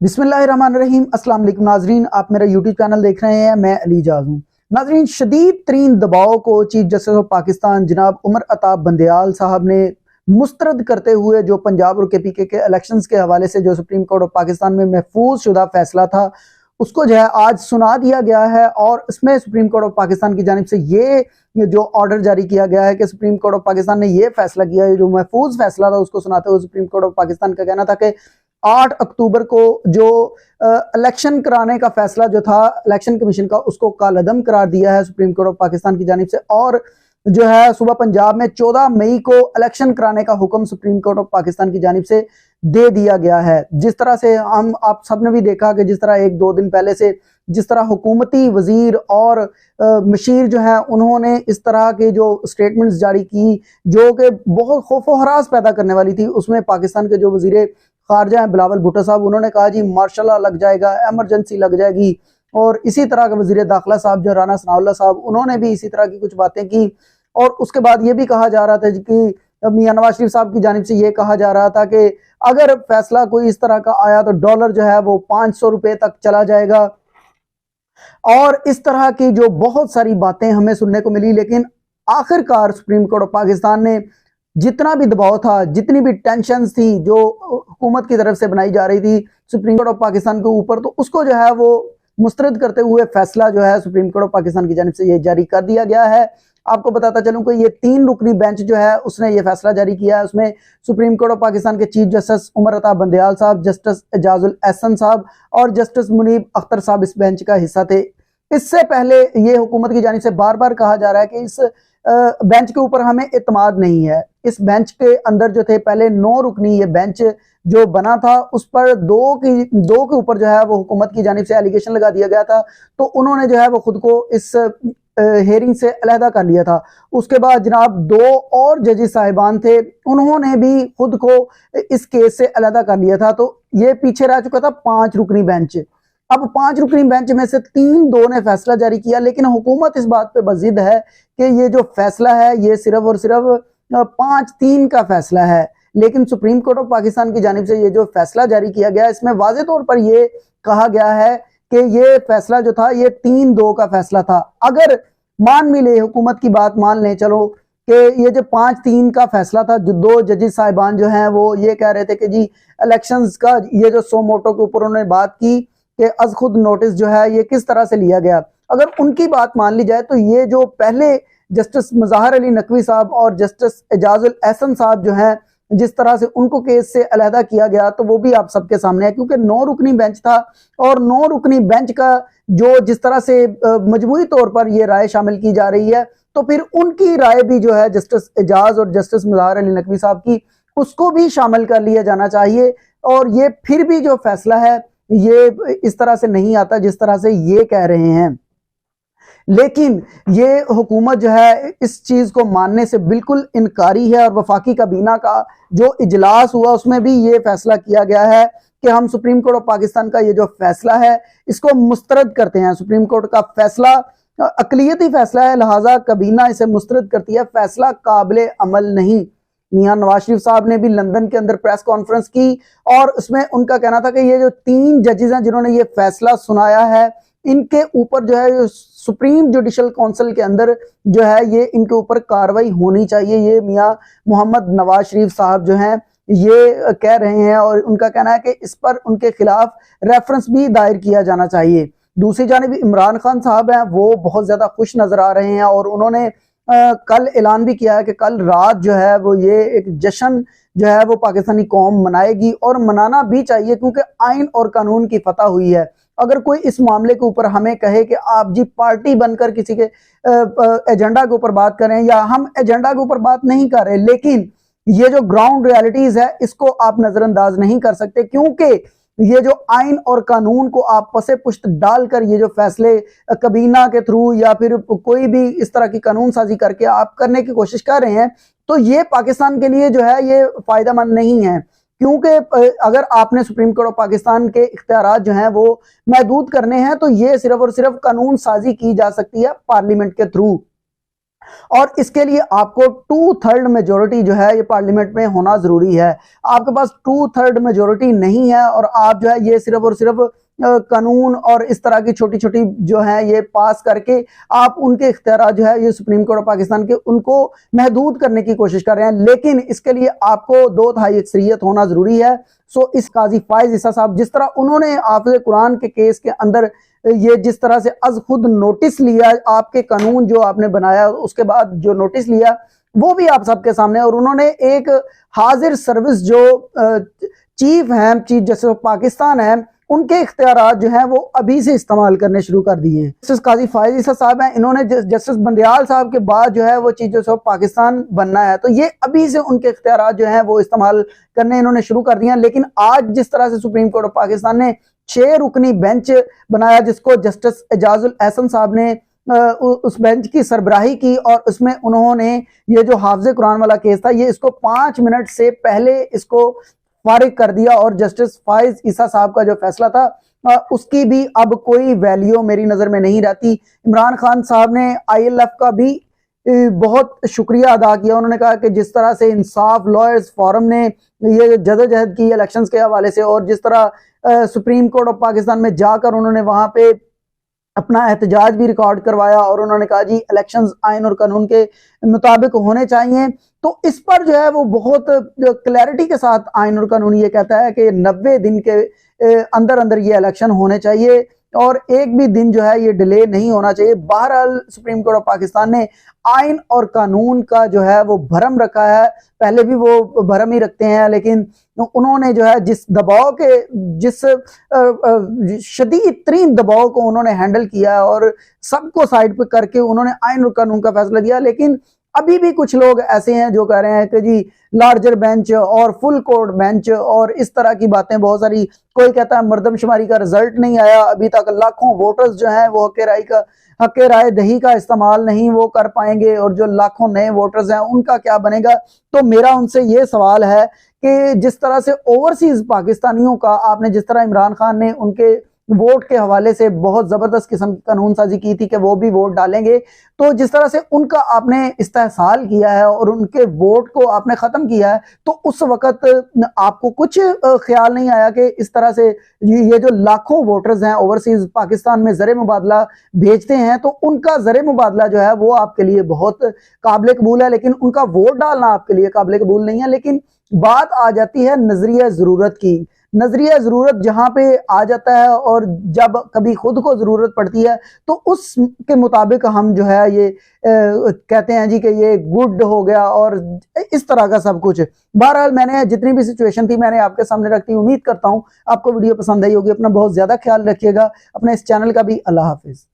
बिस्मिल्लाहिर्रहमानिर्रहीम। अस्सलाम वालेकुम नाजरीन, आप मेरा यूट्यूब चैनल देख रहे हैं। मैं अली जाज हूँ। नाजरीन, शदीद तरीन दबाव को चीफ जस्टिस ऑफ पाकिस्तान जनाब उमर अताब बंदयाल साहब ने मुस्तरद करते हुए जो पंजाब और केपीके के इलेक्शंस के हवाले से जो सुप्रीम कोर्ट ऑफ पाकिस्तान में महफूज शुदा फैसला था उसको जो है आज सुना दिया गया है। और इसमें सुप्रीम कोर्ट ऑफ पाकिस्तान की जानिब से ये जो ऑर्डर जारी किया गया है कि सुप्रीम कोर्ट ऑफ पाकिस्तान ने ये फैसला किया है, जो महफूज फैसला था उसको सुनाते हुए सुप्रीम कोर्ट ऑफ पाकिस्तान का कहना था कि 8 अक्टूबर को जो इलेक्शन कराने का फैसला जो था इलेक्शन कमीशन का, उसको कालअदम करार दिया है सुप्रीम कोर्ट ऑफ पाकिस्तान की जानिब से। और जो है सुबह पंजाब में 14 मई को इलेक्शन कराने का हुक्म सुप्रीम कोर्ट ऑफ पाकिस्तान की जानिब से दे दिया गया है। जिस तरह से आप सबने भी देखा कि जिस तरह 1-2 दिन पहले से जिस तरह हुकूमती वजीर और मशीर जो है उन्होंने इस तरह के जो स्टेटमेंट्स जारी की जो कि बहुत खौफ व हरास पैदा करने वाली थी, उसमें पाकिस्तान के जो वजीर खारजा हैं बिलावल भुट्टो साहब, उन्होंने कहा जी मार्शल लॉ लग जाएगा, एमरजेंसी लग जाएगी। और इसी तरह के वजीर दाखिला साहब जो राना सनाउल्लाह साहब, उन्होंने भी इसी तरह की कुछ बातें की। और उसके बाद ये भी कहा जा रहा था कि मियां नवाज शरीफ साहब की जानिब से ये कहा जा रहा था कि अगर फैसला कोई इस तरह का आया तो डॉलर जो है वो 500 रुपए तक चला जाएगा। और इस तरह की जो बहुत सारी बातें हमें सुनने को मिली, लेकिन आखिरकार सुप्रीम कोर्ट ऑफ पाकिस्तान ने जितना भी दबाव था, जितनी भी टेंशन थी जो हुकूमत की तरफ से बनाई जा रही थी सुप्रीम कोर्ट ऑफ पाकिस्तान के ऊपर, तो उसको जो है वो मुस्तरद करते हुए फैसला जो है सुप्रीम कोर्ट ऑफ पाकिस्तान की जानिब से ये जारी कर दिया गया है। आपको बताता चलूं कि ये 3 रुकनी बेंच जो है उसने ये फैसला जारी किया है। उसमें सुप्रीम कोर्ट ऑफ पाकिस्तान के चीफ जस्टिस उमर अताब बंदयाल साहब, जस्टिस एजाजुल एहसन साहब और जस्टिस मुनीब अख्तर साहब इस बेंच का हिस्सा थे। इससे पहले ये हुकूमत की जानिब से बार बार कहा जा रहा है कि इस बेंच के ऊपर हमें इत्मीनान नहीं है। इस बेंच के अंदर जो थे पहले 9 रुकनी ये बेंच जो बना था उस पर दो के ऊपर जो है वो हुकूमत की जानिब से एलिगेशन लगा दिया गया था, तो उन्होंने जो है वो खुद को इस हेयरिंग से अलहदा कर लिया था। उसके बाद जनाब 2 और जजेस साहिबान थे, उन्होंने भी खुद को इस केस से अलहदा कर लिया था। तो ये पीछे रह चुका था 5 रुकनी बेंच। अब 5 रुकनी बेंच में से 3 ने फैसला जारी किया, लेकिन हुकूमत इस बात पे बजिद है कि ये जो फैसला है ये सिर्फ और सिर्फ 5-3 का फैसला है। लेकिन सुप्रीम कोर्ट ऑफ पाकिस्तान की जानिब से ये जो फैसला जारी किया गया इसमें वाज़े तौर पर ये कहा गया है कि ये फैसला जो था ये 3-2 का फैसला था। अगर मान भी ले, हुकूमत की बात मान लें चलो कि ये जो 5-3 का फैसला था, जो 2 जजेस साहिबान जो हैं वो ये कह रहे थे कि जी इलेक्शंस का ये जो सो मोटो के ऊपर उन्होंने बात की कि अज खुद नोटिस जो है ये किस तरह से लिया गया, अगर उनकी बात मान ली जाए तो ये जो पहले जस्टिस मुज़ाहिर अली नकवी साहब और जस्टिस एजाजुल एहसन साहब जो हैं जिस तरह से उनको केस से अलहदा किया गया, तो वो भी आप सबके सामने है। क्योंकि 9 रुकनी बेंच था और 9 रुकनी बेंच का जो जिस तरह से मजमूई तौर पर ये राय शामिल की जा रही है, तो फिर उनकी राय भी जो है जस्टिस एजाज और जस्टिस मुज़ाहिर अली नकवी साहब की, उसको भी शामिल कर लिया जाना चाहिए। और ये फिर भी जो फैसला है ये इस तरह से नहीं आता जिस तरह से ये कह रहे हैं। लेकिन ये हुकूमत जो है इस चीज को मानने से बिल्कुल इनकारी है। और वफाकी काबीना का जो इजलास हुआ उसमें भी ये फैसला किया गया है कि हम सुप्रीम कोर्ट ऑफ पाकिस्तान का ये जो फैसला है इसको मुस्तरद करते हैं। सुप्रीम कोर्ट का फैसला अकलियती फैसला है, लिहाजा काबीना इसे मुस्तरद करती है, फैसला काबिल अमल नहीं। मियां नवाज शरीफ साहब ने भी लंदन के अंदर प्रेस कॉन्फ्रेंस की और उसमें उनका कहना था कि ये जो 3 जजेस हैं जिन्होंने ये फैसला सुनाया है, इनके ऊपर जो है सुप्रीम जुडिशल काउंसिल के अंदर जो है ये इनके ऊपर कार्रवाई होनी चाहिए। ये मियां मोहम्मद नवाज शरीफ साहब जो हैं ये कह रहे हैं और उनका कहना है कि इस पर उनके खिलाफ रेफरेंस भी दायर किया जाना चाहिए। दूसरी जानिब इमरान खान साहब हैं, वो बहुत ज्यादा खुश नजर आ रहे हैं और उन्होंने कल ऐलान भी किया है कि कल रात जो है वो ये एक जश्न जो है वो पाकिस्तानी कौम मनाएगी और मनाना भी चाहिए, क्योंकि आइन और कानून की फतह हुई है। अगर कोई इस मामले के ऊपर हमें कहे कि आप जी पार्टी बनकर किसी के एजेंडा के ऊपर बात करें, या हम एजेंडा के ऊपर बात नहीं कर रहे, लेकिन ये जो ग्राउंड रियलिटीज है इसको आप नजरअंदाज नहीं कर सकते, क्योंकि ये जो आइन और कानून को आप पसे पुश्त डालकर ये जो फैसले कबीना के थ्रू या फिर कोई भी इस तरह की कानून साजी करके आप करने की कोशिश कर रहे हैं, तो ये पाकिस्तान के लिए जो है ये फायदेमंद नहीं है। क्योंकि अगर आपने सुप्रीम कोर्ट ऑफ पाकिस्तान के इख्तियारात जो हैं वो महदूद करने हैं, तो ये सिर्फ और सिर्फ कानून साजी की जा सकती है पार्लियामेंट के थ्रू। और इसके लिए आपको 2/3 मेजोरिटी जो है ये पार्लियामेंट में होना जरूरी है। आपके पास 2/3 मेजोरिटी नहीं है और आप जो है ये सिर्फ और सिर्फ कानून और इस तरह की छोटी छोटी जो है ये पास करके आप उनके इख्तियार जो है ये सुप्रीम कोर्ट ऑफ पाकिस्तान के उनको महदूद करने की कोशिश कर रहे हैं, लेकिन इसके लिए आपको 2/3 अक्सरियत होना जरूरी है। सो इस काजी फायज ईसा साहब जिस तरह उन्होंने हाफिज कुरान के केस के अंदर ये जिस तरह से अज खुद नोटिस लिया, आपके कानून जो आपने बनाया उसके बाद जो नोटिस लिया वो भी आप सबके सामने, और उन्होंने एक हाजिर सर्विस जो चीफ हैं, चीफ जस्टिस ऑफ पाकिस्तान है, उनके इख्तियारात जो हैं वो अभी से इस्तेमाल करने शुरू कर दिए हैं। जस्टिस काजी फायज ईसा साहब हैं, इन्होंने जस्टिस बंदयाल साहब के बाद जो है वो चीफ जस्टिस ऑफ पाकिस्तान बनना है, तो ये अभी से उनके इख्तियारात जो हैं वो इस्तेमाल करने इन्होंने शुरू कर दिए हैं। लेकिन आज जिस तरह से सुप्रीम कोर्ट ऑफ पाकिस्तान ने 6 रुकनी बेंच बनाया जिसको जस्टिस एजाजुल एहसन साहब ने उस बेंच की सरबराही की, और उसमें उन्होंने ये जो हाफिज कुरान वाला केस था ये इसको 5 मिनट से पहले इसको फारिग कर दिया, और जस्टिस फायज ईसा साहब का जो फैसला था उसकी भी अब कोई वैल्यू मेरी नजर में नहीं रहती। इमरान खान साहब ने ILF का भी बहुत शुक्रिया अदा किया। उन्होंने कहा कि जिस तरह से इंसाफ लॉयर्स फोरम ने ये जदोजहद की इलेक्शंस के हवाले से, और जिस तरह सुप्रीम कोर्ट ऑफ पाकिस्तान में जाकर उन्होंने वहां पे अपना एहतजाज भी रिकॉर्ड करवाया, और उन्होंने कहा जी इलेक्शंस आइन और कानून के मुताबिक होने चाहिए, तो इस पर जो है वो बहुत क्लैरिटी के साथ आइन और कानून ये कहता है कि 90 दिन के अंदर अंदर ये इलेक्शन होने चाहिए और एक भी दिन जो है ये डिले नहीं होना चाहिए। बहरहाल सुप्रीम कोर्ट ऑफ पाकिस्तान ने आइन और कानून का जो है वो भरम रखा है, पहले भी वो भरम ही रखते हैं, लेकिन उन्होंने जो है जिस दबाव के जिस शदीद तरीन दबाव को उन्होंने हैंडल किया और सबको साइड पे करके उन्होंने आइन और कानून का फैसला दिया। लेकिन अभी भी कुछ लोग ऐसे हैं जो कह रहे हैं कि जी लार्जर बेंच और फुल कोर्ट बेंच और इस तरह की बातें बहुत सारी। कोई कहता है मर्दमशुमारी का रिजल्ट नहीं आया अभी तक, लाखों वोटर्स जो हैं वो हक राय दही का इस्तेमाल नहीं वो कर पाएंगे, और जो लाखों नए वोटर्स हैं उनका क्या बनेगा। तो मेरा उनसे ये सवाल है कि जिस तरह से ओवरसीज पाकिस्तानियों का आपने जिस तरह इमरान खान ने उनके वोट के हवाले से बहुत जबरदस्त किस्म की कानून साजी की थी कि वो भी वोट डालेंगे, तो जिस तरह से उनका आपने इस्तेहसाल किया है और उनके वोट को आपने खत्म किया है, तो उस वक्त आपको कुछ ख्याल नहीं आया कि इस तरह से ये जो लाखों वोटर्स हैं ओवरसीज पाकिस्तान में ज़र मुबादला भेजते हैं, तो उनका ज़र मुबादला जो है वो आपके लिए बहुत काबिल कबूल है, लेकिन उनका वोट डालना आपके लिए काबिल कबूल नहीं है। लेकिन बात आ जाती है नजरिया जरूरत की। नजरिया जरूरत जहां पे आ जाता है और जब कभी खुद को जरूरत पड़ती है तो उसके मुताबिक हम जो है ये कहते हैं जी कि ये गुड हो गया और इस तरह का सब कुछ। बहरहाल मैंने जितनी भी सिचुएशन थी मैंने आपके सामने रखती, उम्मीद करता हूं आपको वीडियो पसंद आई होगी। अपना बहुत ज्यादा ख्याल रखिएगा, अपने इस चैनल का भी। अल्लाह हाफिज।